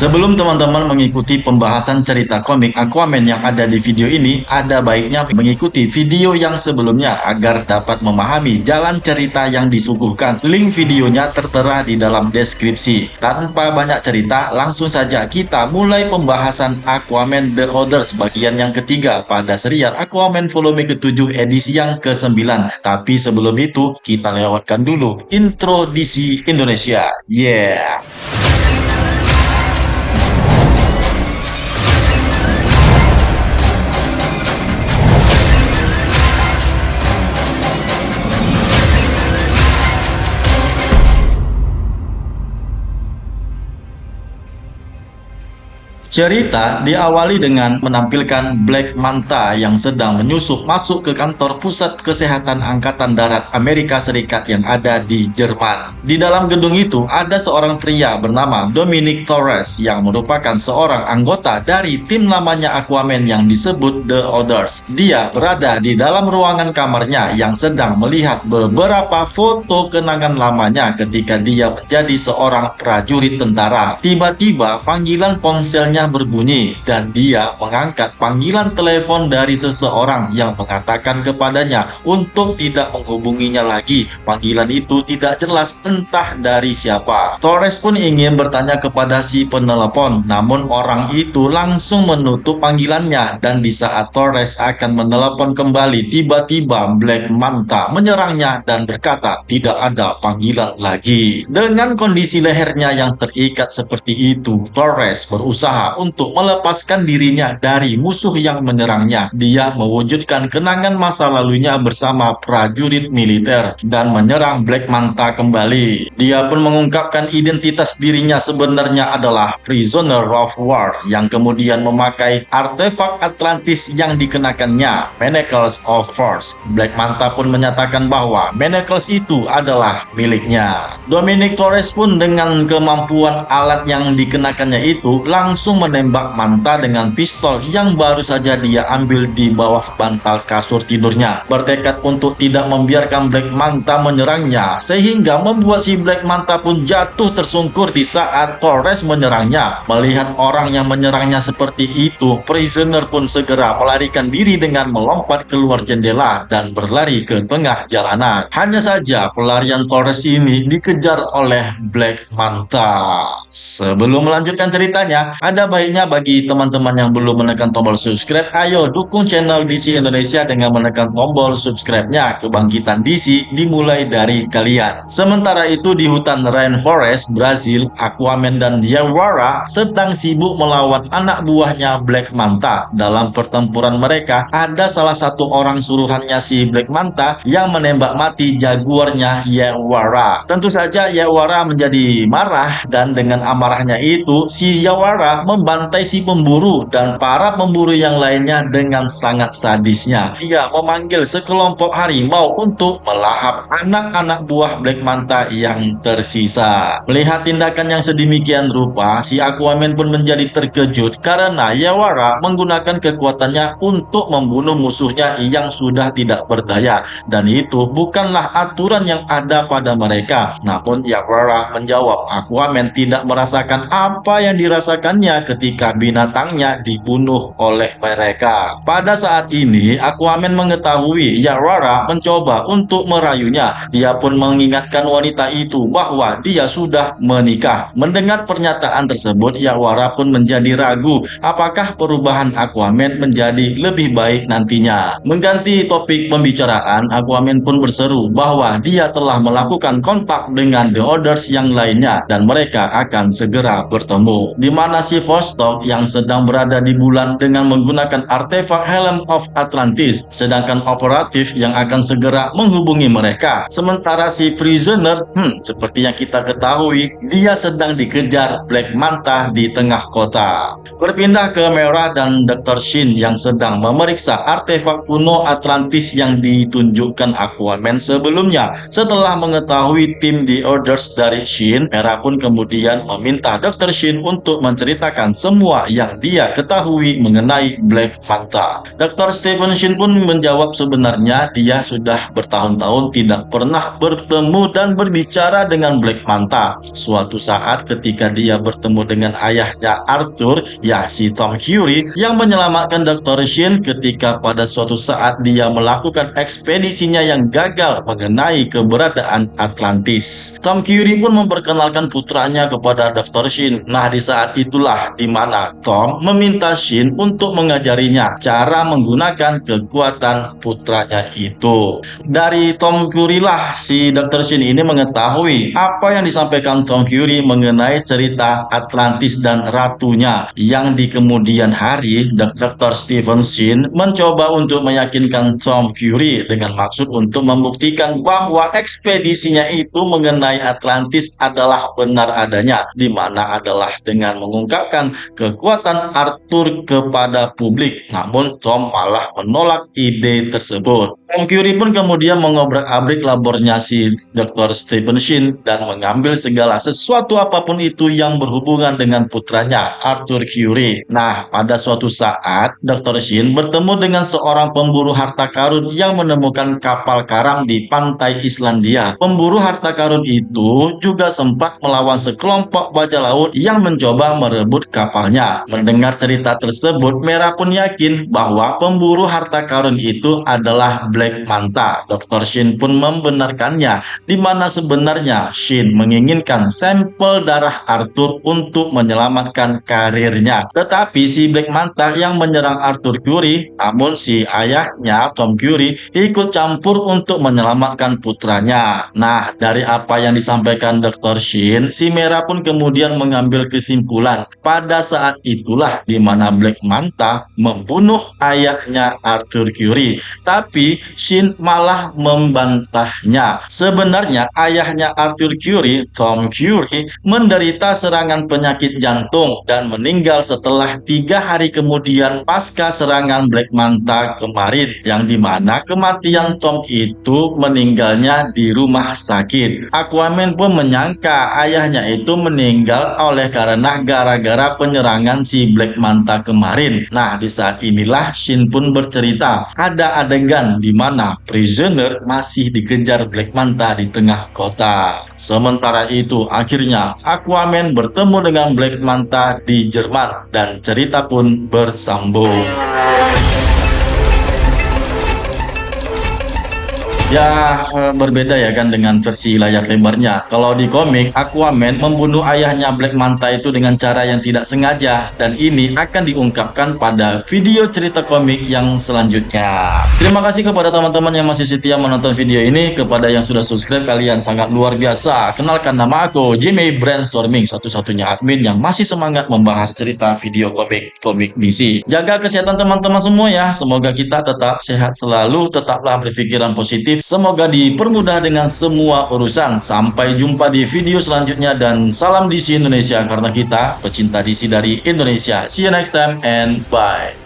Sebelum teman-teman mengikuti pembahasan cerita komik Aquaman yang ada di video ini, ada baiknya mengikuti video yang sebelumnya agar dapat memahami jalan cerita yang disuguhkan. Link videonya tertera di dalam deskripsi. Tanpa banyak cerita, langsung saja kita mulai pembahasan Aquaman The Others bagian yang ketiga pada serial Aquaman volume ke-7 edisi yang ke-9. Tapi sebelum itu, kita lewatkan dulu intro DC Indonesia. Yeah! Cerita diawali dengan menampilkan Black Manta yang sedang menyusup masuk ke kantor pusat kesehatan Angkatan Darat Amerika Serikat yang ada di Jerman. Di dalam gedung itu ada seorang pria bernama Dominic Torres yang merupakan seorang anggota dari tim lamanya Aquaman yang disebut The Others. Dia berada di dalam ruangan kamarnya yang sedang melihat beberapa foto kenangan lamanya ketika dia menjadi seorang prajurit tentara. Tiba-tiba panggilan ponselnya berbunyi dan dia mengangkat panggilan telepon dari seseorang yang mengatakan kepadanya untuk tidak menghubunginya lagi. Panggilan itu tidak jelas entah dari siapa. Torres pun ingin bertanya kepada si penelepon, namun orang itu langsung menutup panggilannya dan di saat Torres akan menelepon kembali, tiba-tiba Black Manta menyerangnya dan berkata tidak ada panggilan lagi. Dengan kondisi lehernya yang terikat seperti itu, Torres berusaha untuk melepaskan dirinya dari musuh yang menyerangnya. Dia mewujudkan kenangan masa lalunya bersama prajurit militer dan menyerang Black Manta kembali. Dia pun mengungkapkan identitas dirinya sebenarnya adalah Prisoner of War yang kemudian memakai artefak Atlantis yang dikenakannya, Manacles of Force. Black Manta pun menyatakan bahwa Manacles itu adalah miliknya. Dominic Torres pun dengan kemampuan alat yang dikenakannya itu langsung menembak Manta dengan pistol yang baru saja dia ambil di bawah bantal kasur tidurnya. Bertekad untuk tidak membiarkan Black Manta menyerangnya, sehingga membuat si Black Manta pun jatuh tersungkur di saat Torres menyerangnya. Melihat orang yang menyerangnya seperti itu, Prisoner pun segera melarikan diri dengan melompat keluar jendela dan berlari ke tengah jalanan. Hanya saja pelarian Torres ini dikejar oleh Black Manta. Sebelum melanjutkan ceritanya, ada baiknya bagi teman-teman yang belum menekan tombol subscribe, ayo dukung channel DC Indonesia dengan menekan tombol subscribe-nya. Kebangkitan DC dimulai dari kalian. Sementara itu di hutan Rainforest, Brazil, Aquaman dan Yawara sedang sibuk melawan anak buahnya Black Manta. Dalam pertempuran mereka, ada salah satu orang suruhannya si Black Manta yang menembak mati jaguarnya Yawara. Tentu saja Yawara menjadi marah dan dengan amarahnya itu si Yawara membantai si pemburu dan para pemburu yang lainnya dengan sangat sadisnya. Dia memanggil sekelompok harimau untuk melahap anak-anak buah Black Manta yang tersisa. Melihat tindakan yang sedemikian rupa, si Aquaman pun menjadi terkejut karena Yawara menggunakan kekuatannya untuk membunuh musuhnya yang sudah tidak berdaya, dan itu bukanlah aturan yang ada pada mereka. Namun Yawara menjawab Aquaman tidak merasakan apa yang dirasakannya ketika binatangnya dibunuh oleh mereka. Pada saat ini Aquaman mengetahui Yawara mencoba untuk merayunya. Dia pun mengingatkan wanita itu bahwa dia sudah menikah. Mendengar pernyataan tersebut, Yawara pun menjadi ragu apakah perubahan Aquaman menjadi lebih baik nantinya. Mengganti topik pembicaraan, Aquaman pun berseru bahwa dia telah melakukan kontak dengan The Others yang lainnya dan mereka akan segera bertemu. Di mana si Vostok yang sedang berada di bulan dengan menggunakan artefak Helm of Atlantis, sedangkan operatif yang akan segera menghubungi mereka. Sementara si Prisoner, seperti yang kita ketahui, dia sedang dikejar Black Manta di tengah kota. Berpindah ke Mera dan Dr. Shin yang sedang memeriksa artefak kuno Atlantis yang ditunjukkan Aquaman sebelumnya. Setelah mengetahui tim The Others dari Shin, Mera pun kemudian meminta Dr. Shin untuk menceritakan menceritakan semua yang dia ketahui mengenai Black Manta. Dr. Stephen Shin pun menjawab sebenarnya dia sudah bertahun-tahun tidak pernah bertemu dan berbicara dengan Black Manta. Suatu saat ketika dia bertemu dengan ayahnya Arthur, ya si Tom Curie, yang menyelamatkan Dr. Shin ketika pada suatu saat dia melakukan ekspedisinya yang gagal mengenai keberadaan Atlantis. Tom Curie pun memperkenalkan putranya kepada Dr. Shin. Nah, di saat itulah di mana Tom meminta Shin untuk mengajarinya cara menggunakan kekuatan putranya itu. Dari Tom Curie lah si Dr. Shin ini mengetahui apa yang disampaikan Tom Curie mengenai cerita Atlantis dan ratunya, yang di kemudian hari Dr. Stephen Shin mencoba untuk meyakinkan Tom Curie dengan maksud untuk membuktikan bahwa ekspedisinya itu mengenai Atlantis adalah benar adanya, di mana adalah dengan mengungkapkan kekuatan Arthur kepada publik. Namun Tom malah menolak ide tersebut. Tom Curie pun kemudian mengobrak-abrik labornya si Dr. Stephen Shin dan mengambil segala sesuatu apapun itu yang berhubungan dengan putranya Arthur Curie. Nah, pada suatu saat Dr. Shin bertemu dengan seorang pemburu harta karun yang menemukan kapal karam di pantai Islandia. Pemburu harta karun itu juga sempat melawan sekelompok bajak laut yang mencoba merebut kapalnya. Mendengar cerita tersebut, Merah pun yakin bahwa pemburu harta karun itu adalah Black Manta. Dr. Shin pun membenarkannya, di mana sebenarnya Shin menginginkan sampel darah Arthur untuk menyelamatkan karirnya. Tetapi si Black Manta yang menyerang Arthur Curie, namun si ayahnya Tom Curie ikut campur untuk menyelamatkan putranya. Nah, dari apa yang disampaikan Dr. Shin, si Merah pun kemudian mengambil kesimpulan pada saat itulah di mana Black Manta membunuh ayahnya Arthur Curie. Tapi Shin malah membantahnya. Sebenarnya ayahnya Arthur Curie, Tom Curie, menderita serangan penyakit jantung dan meninggal setelah 3 hari kemudian pasca serangan Black Manta kemarin, yang dimana kematian Tom itu meninggalnya di rumah sakit. Aquaman pun menyangka ayahnya itu meninggal oleh karena gara-gara penyerangan si Black Manta kemarin. Nah, di saat inilah Shin pun bercerita ada adegan di mana prisoner masih dikejar Black Manta di tengah kota. Sementara itu akhirnya Aquaman bertemu dengan Black Manta di Jerman dan cerita pun bersambung. Ya, berbeda ya kan dengan versi layar lebarnya. Kalau di komik, Aquaman membunuh ayahnya Black Manta itu dengan cara yang tidak sengaja, dan ini akan diungkapkan pada video cerita komik yang selanjutnya. Terima kasih kepada teman-teman yang masih setia menonton video ini. Kepada yang sudah subscribe, kalian sangat luar biasa. Kenalkan, nama aku Jimmy Brainstorming, satu-satunya admin yang masih semangat membahas cerita video komik DC. Jaga kesehatan teman-teman semua ya. Semoga kita tetap sehat selalu, tetaplah berpikiran positif. Semoga dipermudah dengan semua urusan. Sampai jumpa di video selanjutnya dan salam DC Indonesia, karena kita pecinta DC dari Indonesia. See you next time and bye.